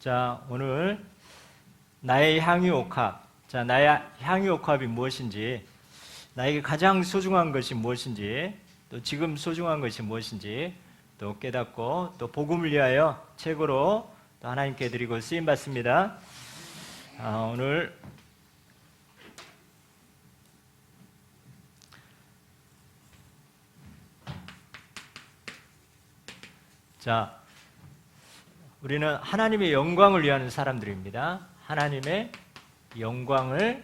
자, 오늘 나의 향유옥합. 자, 나의 향유옥합이 무엇인지, 나에게 가장 소중한 것이 무엇인지, 또 지금 소중한 것이 무엇인지 또 깨닫고 또 복음을 위하여 책으로 또 하나님께 드리고 쓰임 받습니다. 오늘 자, 우리는 하나님의 영광을 위하는 사람들입니다. 하나님의 영광을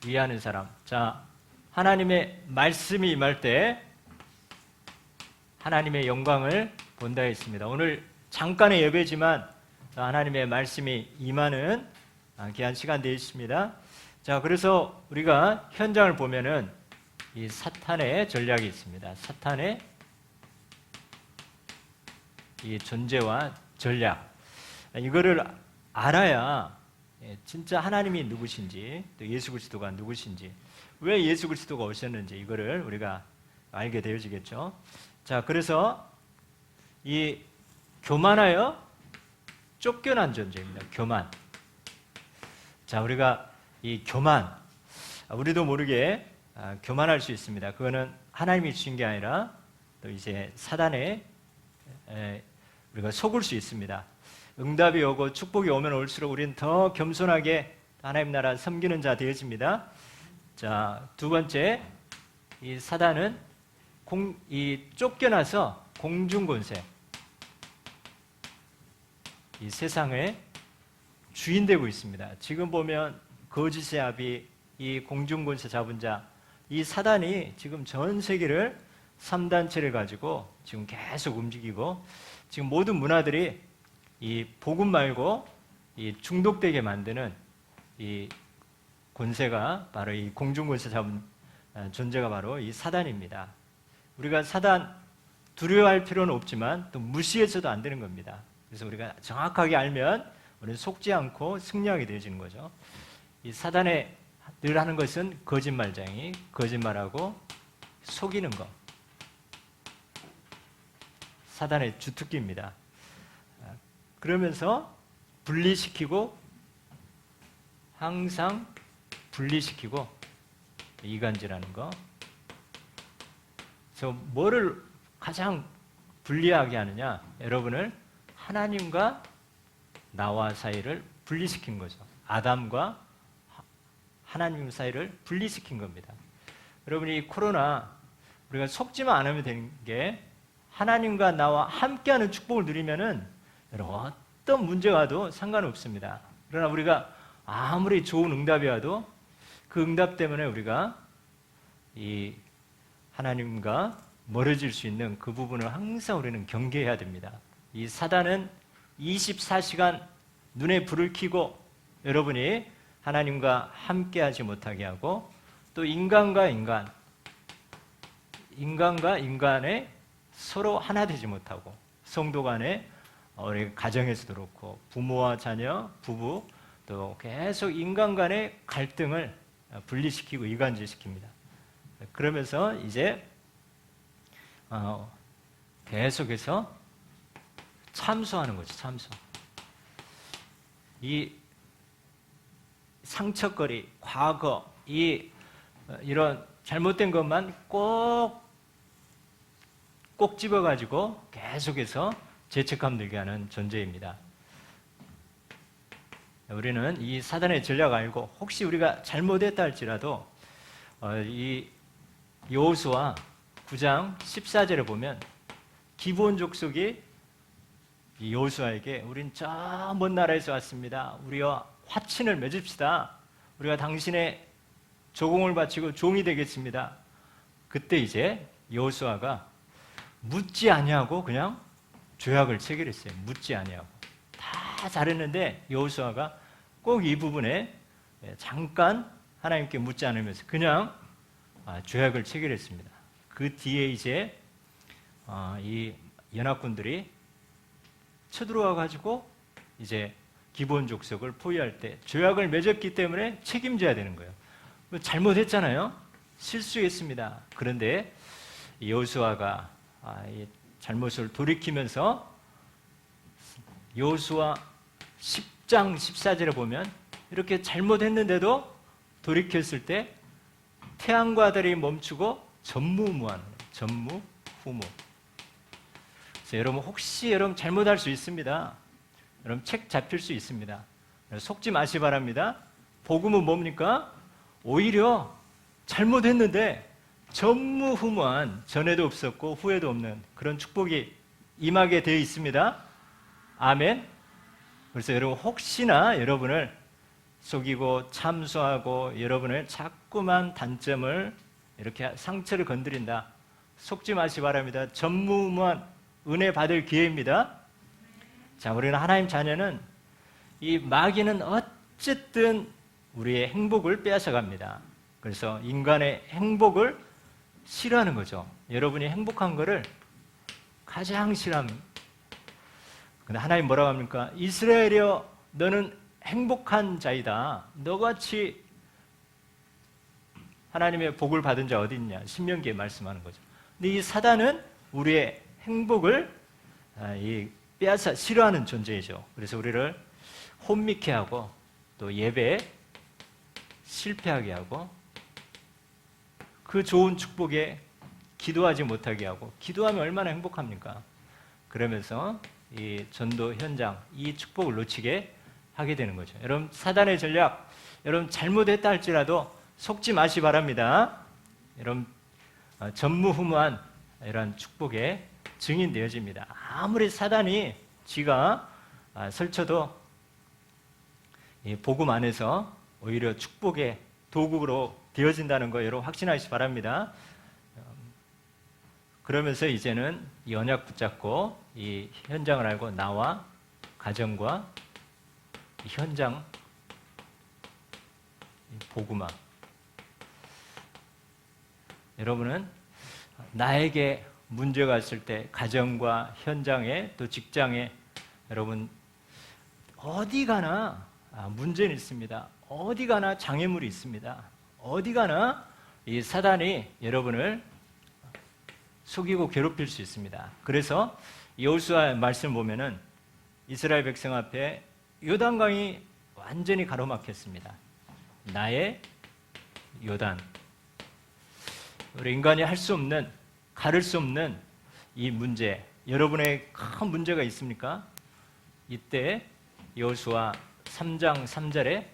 위하는 사람. 자, 하나님의 말씀이 임할 때 하나님의 영광을 본다 했습니다. 오늘 잠깐의 예배지만 하나님의 말씀이 임하는 귀한 시간 되었습니다. 자, 그래서 우리가 현장을 보면은 이 사탄의 전략이 있습니다. 사탄의 이 존재와 전략, 이거를 알아야 진짜 하나님이 누구신지, 또 예수 그리스도가 누구신지, 왜 예수 그리스도가 오셨는지 이거를 우리가 알게 되어지겠죠. 자, 그래서 이 교만하여 쫓겨난 존재입니다. 교만. 자, 우리가 이 교만, 우리도 모르게 교만할 수 있습니다. 그거는 하나님이 주신 게 아니라 또 이제 사단의 우리가 속을 수 있습니다. 응답이 오고 축복이 오면 올수록 우리는 더 겸손하게 하나님 나라 섬기는 자 되어집니다. 자, 두 번째, 이 사단은 이 쫓겨나서 공중권세, 이 세상의 주인 되고 있습니다. 지금 보면 거짓의 아비, 이 공중권세 잡은 자, 이 사단이 지금 전 세계를 3단체를 가지고 지금 계속 움직이고, 지금 모든 문화들이 이 복음 말고 이 중독되게 만드는 이 권세가 바로 이 공중권세 잡은 존재가 바로 이 사단입니다. 우리가 사단 두려워할 필요는 없지만 또 무시해서도 안 되는 겁니다. 그래서 우리가 정확하게 알면 우리는 속지 않고 승리하게 되어지는 거죠. 이 사단의 늘 하는 것은 거짓말쟁이, 거짓말하고 속이는 것. 사단의 주특기입니다. 그러면서 분리시키고, 항상 분리시키고 이간질하는 거. 그래서 뭐를 가장 분리하게 하느냐? 여러분을 하나님과 나와 사이를 분리시킨 거죠. 아담과 하나님 사이를 분리시킨 겁니다. 여러분이 이 코로나 우리가 속지만 않으면 되는 게, 하나님과 나와 함께하는 축복을 누리면은 여러분 어떤 문제가 와도 상관없습니다. 그러나 우리가 아무리 좋은 응답이 와도 그 응답 때문에 우리가 이 하나님과 멀어질 수 있는 그 부분을 항상 우리는 경계해야 됩니다. 이 사단은 24시간 눈에 불을 켜고 여러분이 하나님과 함께하지 못하게 하고, 또 인간과 인간의 서로 하나 되지 못하고, 성도 간에 우리 가정에서도 그렇고 부모와 자녀, 부부, 또 계속 인간 간의 갈등을 분리시키고 이간질시킵니다. 그러면서 이제 계속해서 참소하는 거죠. 참소. 이 상처거리, 과거, 이런 잘못된 것만 꼭 집어가지고 계속해서 죄책감 들게 하는 존재입니다. 우리는 이 사단의 전략을 알고, 혹시 우리가 잘못했다 할지라도 이 여호수아 9장 14절에 보면 기브온 족속이 이 여호수아에게 우린 저 먼 나라에서 왔습니다. 우리와 화친을 맺읍시다. 우리가 당신의 조공을 바치고 종이 되겠습니다. 그때 이제 여호수아가 묻지 아니하고 그냥 조약을 체결했어요. 묻지 아니하고. 다 잘했는데 여호수아가 꼭 이 부분에 잠깐 하나님께 묻지 않으면서 그냥 조약을 체결했습니다. 그 뒤에 이제 이 연합군들이 쳐들어와 가지고 이제 기브온 족속을 포위할 때 조약을 맺었기 때문에 책임져야 되는 거예요. 잘못했잖아요. 실수했습니다. 그런데 여호수아가 이 잘못을 돌이키면서 여호수아 10장 14절에 보면 이렇게 잘못했는데도 돌이켰을 때 태양과 달이 멈추고 전무후무하는 거예요. 전무후무. 그래서 여러분 혹시 여러분 잘못할 수 있습니다. 여러분 책 잡힐 수 있습니다. 속지 마시 바랍니다. 복음은 뭡니까? 오히려 잘못했는데 전무후무한, 전에도 없었고 후에도 없는 그런 축복이 임하게 되어 있습니다. 아멘. 그래서 여러분 혹시나 여러분을 속이고 참소하고 여러분을 자꾸만 단점을 이렇게 상처를 건드린다, 속지 마시 바랍니다. 전무후무한 은혜 받을 기회입니다. 자, 우리는 하나님 자녀는 이 마귀는 어쨌든 우리의 행복을 빼앗아갑니다. 그래서 인간의 행복을 싫어하는 거죠. 여러분이 행복한 거를 가장 싫어합니다. 근데 하나님 뭐라고 합니까? 이스라엘이여, 너는 행복한 자이다. 너같이 하나님의 복을 받은 자 어디 있냐? 신명기에 말씀하는 거죠. 근데 이 사단은 우리의 행복을 빼앗아 싫어하는 존재이죠. 그래서 우리를 혼미케 하고 또 예배에 실패하게 하고 그 좋은 축복에 기도하지 못하게 하고, 기도하면 얼마나 행복합니까? 그러면서 이 전도 현장, 이 축복을 놓치게 하게 되는 거죠. 여러분 사단의 전략, 여러분 잘못했다 할지라도 속지 마시 바랍니다. 여러분 전무후무한 이런 축복에 증인되어집니다. 아무리 사단이 지가 설쳐도 이 복음 안에서 오히려 축복의 도구로 되어진다는 거 여러분 확신하시기 바랍니다. 그러면서 이제는 이 언약 붙잡고 이 현장을 알고 나와 가정과 이 현장, 이 복음화. 여러분은 나에게 문제가 있을 때 가정과 현장에 또 직장에 여러분 어디 가나 문제는 있습니다. 어디 가나 장애물이 있습니다. 어디 가나 이 사단이 여러분을 속이고 괴롭힐 수 있습니다. 그래서 여호수아 말씀 보면은 이스라엘 백성 앞에 요단강이 완전히 가로막혔습니다. 나의 요단. 우리 인간이 할 수 없는, 가를 수 없는 이 문제, 여러분의 큰 문제가 있습니까? 이때 여호수아 3장 3절에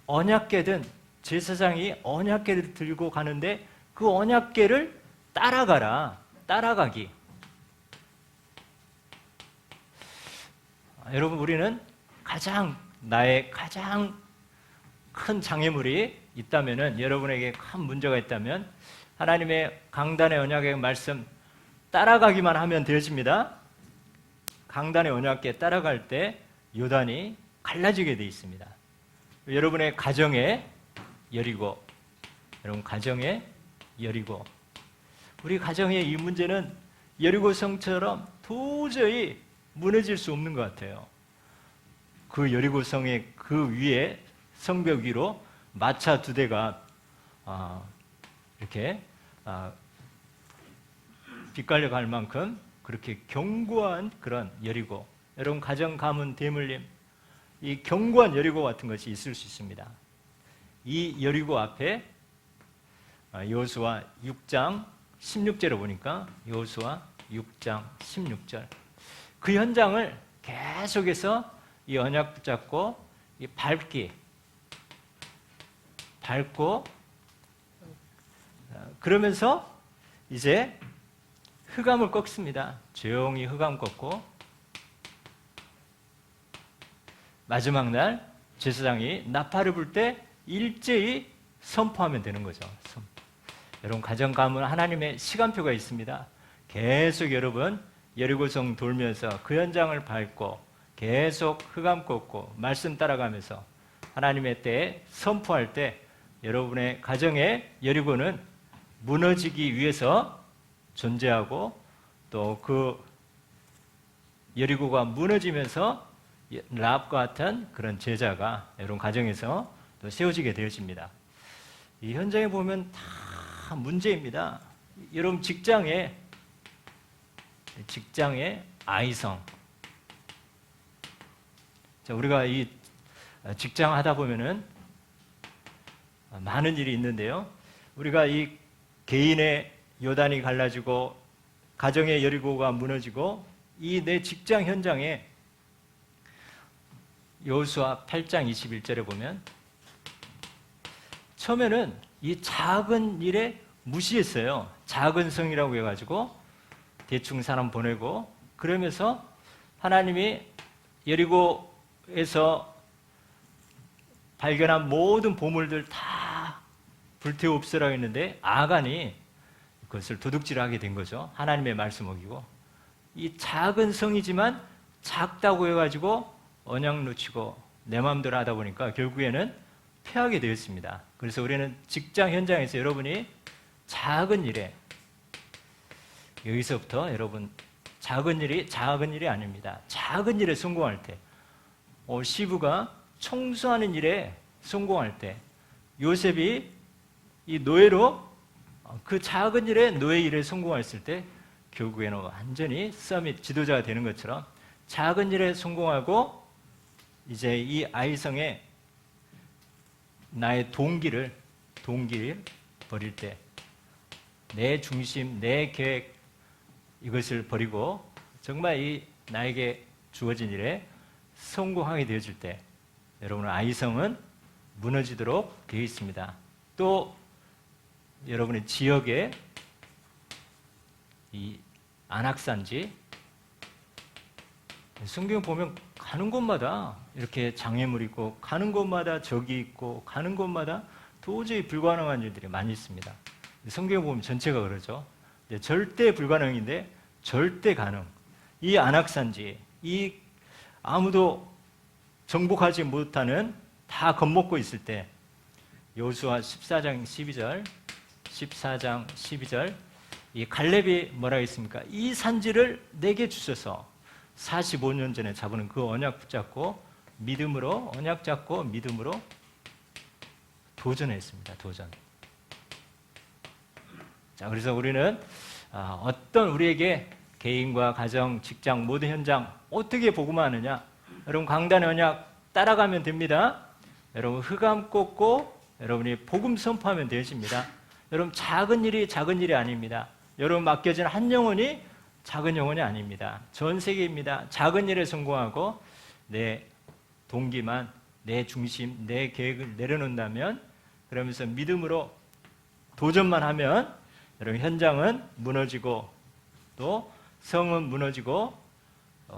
언약궤든 제사장이 언약궤를 들고 가는데 그 언약궤를 따라가라. 따라가기. 여러분 우리는 나의 가장 큰 장애물이 있다면은, 여러분에게 큰 문제가 있다면 하나님의 강단의 언약의 말씀 따라가기만 하면 되어집니다. 강단의 언약궤 따라갈 때 요단이 갈라지게 되어 있습니다. 여러분의 가정에 여리고, 여러분 가정에 여리고, 우리 가정의 이 문제는 여리고성처럼 도저히 무너질 수 없는 것 같아요. 그 여리고성의 그 위에 성벽 위로 마차 2대가 이렇게 빛깔려 갈 만큼 그렇게 견고한 그런 여리고, 여러분 가정 가문 대물림, 이 견고한 여리고 같은 것이 있을 수 있습니다. 이 여리고 앞에 여호수아 6장 16절에 보니까 여호수아 6장 16절 그 현장을 계속해서 이 언약 붙잡고 이 밟고 그러면서 이제 흑암을 꺾습니다. 조용히 흑암 꺾고 마지막 날 제사장이 나팔을 불 때 일제히 선포하면 되는 거죠. 여러분 가정 가문 하나님의 시간표가 있습니다. 계속 여러분 여리고성 돌면서 그 현장을 밟고 계속 흑암 꺾고 말씀 따라가면서 하나님의 때에 선포할 때 여러분의 가정의 여리고는 무너지기 위해서 존재하고, 또 그 여리고가 무너지면서 라합과 같은 그런 제자가 여러분 가정에서 또 세워지게 되어집니다. 이 현장에 보면 다 문제입니다. 여러분 직장의 아이성, 자, 우리가 이 직장 하다 보면은 많은 일이 있는데요. 우리가 이 개인의 요단이 갈라지고 가정의 여리고가 무너지고 이 내 직장 현장에 여호수아 8장 21절에 보면 처음에는 이 작은 일에 무시했어요. 작은 성이라고 해가지고 대충 사람 보내고 그러면서 하나님이 여리고에서 발견한 모든 보물들 다 불태워 없애라고 했는데 아간이 그것을 도둑질하게 된 거죠. 하나님의 말씀 어기고 이 작은 성이지만 작다고 해가지고 언약 놓치고 내 마음대로 하다 보니까 결국에는 패하게 되었습니다. 그래서 우리는 직장 현장에서 여러분이 작은 일에 여기서부터 여러분 작은 일이 아닙니다. 작은 일에 성공할 때 시부가 청소하는 일에 성공할 때 요셉이 이 노예로 그 작은 일에 노예 일에 성공했을 때 결국에는 완전히 서밋 지도자가 되는 것처럼 작은 일에 성공하고 이제 이 아이성에 나의 동기를 버릴 때 내 중심, 내 계획 이것을 버리고 정말 이 나에게 주어진 일에 성공하게 되어질 때 여러분의 아이성은 무너지도록 되어 있습니다. 또 여러분의 지역에 이 안악산지 성경 보면 가는 곳마다 이렇게 장애물이 있고 가는 곳마다 적이 있고 가는 곳마다 도저히 불가능한 일들이 많이 있습니다. 성경 보면 전체가 그러죠. 절대 불가능인데 절대 가능. 이 안악산지, 이 아무도 정복하지 못하는 다 겁먹고 있을 때 여호수아 14장 12절 이 갈렙이 뭐라 했습니까? 이 산지를 내게 주셔서 45년 전에 잡은 그 언약 붙잡고 믿음으로 언약 잡고 믿음으로 도전했습니다. 도전. 자, 그래서 우리는 어떤 우리에게 개인과 가정, 직장 모든 현장 어떻게 복음하느냐? 여러분 강단의 언약 따라가면 됩니다. 여러분 흑암 꽂고 여러분이 복음 선포하면 되십니다. 여러분 작은 일이 아닙니다. 여러분 맡겨진 한 영혼이 작은 영혼이 아닙니다. 전 세계입니다. 작은 일에 성공하고 내 동기만, 내 중심, 내 계획을 내려놓는다면 그러면서 믿음으로 도전만 하면 여러분 현장은 무너지고 또 성은 무너지고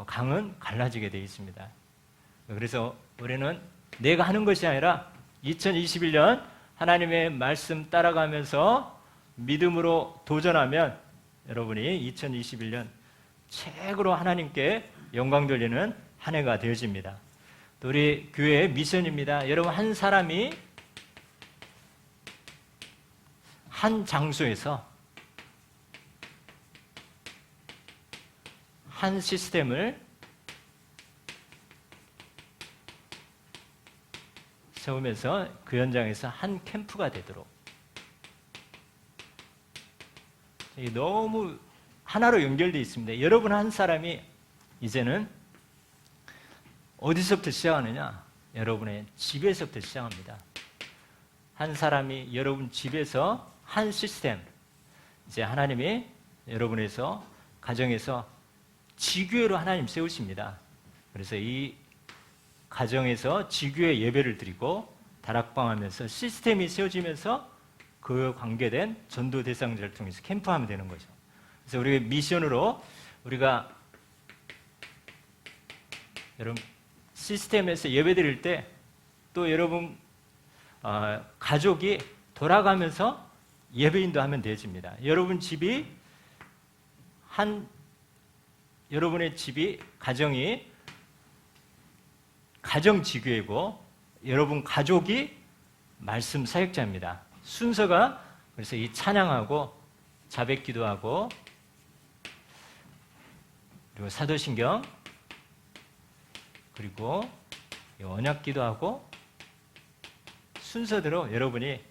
강은 갈라지게 되어 있습니다. 그래서 우리는 내가 하는 것이 아니라 2021년 하나님의 말씀 따라가면서 믿음으로 도전하면 여러분이 2021년 최고로 하나님께 영광 돌리는 한 해가 되어집니다. 또 우리 교회의 미션입니다. 여러분 한 사람이 한 장소에서 한 시스템을 세우면서 그 현장에서 한 캠프가 되도록 너무 하나로 연결되어 있습니다. 여러분 한 사람이 이제는 어디서부터 시작하느냐? 여러분의 집에서부터 시작합니다. 한 사람이 여러분 집에서 한 시스템, 이제 하나님이 여러분에서 가정에서 지교회로 하나님 세우십니다. 그래서 이 가정에서 지교회 예배를 드리고 다락방하면서 시스템이 세워지면서 그 관계된 전도 대상자를 통해서 캠프하면 되는 거죠. 그래서 우리의 미션으로 우리가 여러분 시스템에서 예배 드릴 때 또 여러분 가족이 돌아가면서 예배인도 하면 되집니다. 여러분의 집이 가정이 가정지교회고 여러분 가족이 말씀 사역자입니다. 순서가 그래서 이 찬양하고 자백기도하고 그리고 사도신경 그리고 언약기도하고 순서대로 여러분이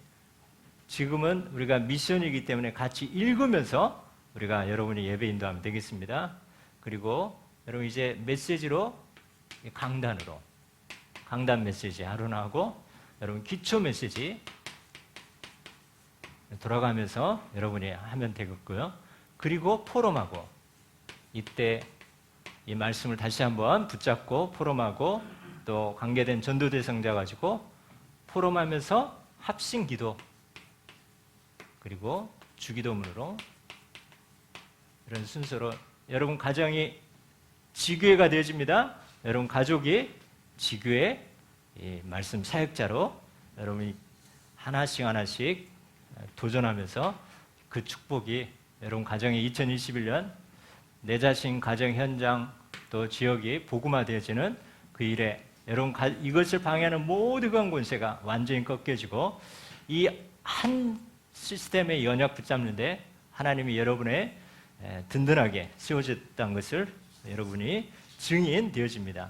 지금은 우리가 미션이기 때문에 같이 읽으면서 우리가 여러분이 예배 인도하면 되겠습니다. 그리고 여러분 이제 메시지로 강단으로 강단 메시지 아론하고 여러분 기초 메시지 돌아가면서 여러분이 하면 되겠고요. 그리고 포럼하고 이때 이 말씀을 다시 한번 붙잡고 포럼하고 또 관계된 전도 대상자 가지고 포럼하면서 합심 기도 그리고 주기도문으로 이런 순서로 여러분 가정이 지교회가 되어집니다. 여러분 가족이 지교회 말씀 사역자로 여러분이 하나씩 도전하면서 그 축복이 여러분 가정에 2021년 내 자신 가정 현장 또 지역이 복음화되어지는 그 일에 여러분 이것을 방해하는 모든 권세가 완전히 꺾여지고 이 한 시스템의 연약 붙잡는데 하나님이 여러분의 든든하게 세워졌다는 것을 여러분이 증인 되어집니다.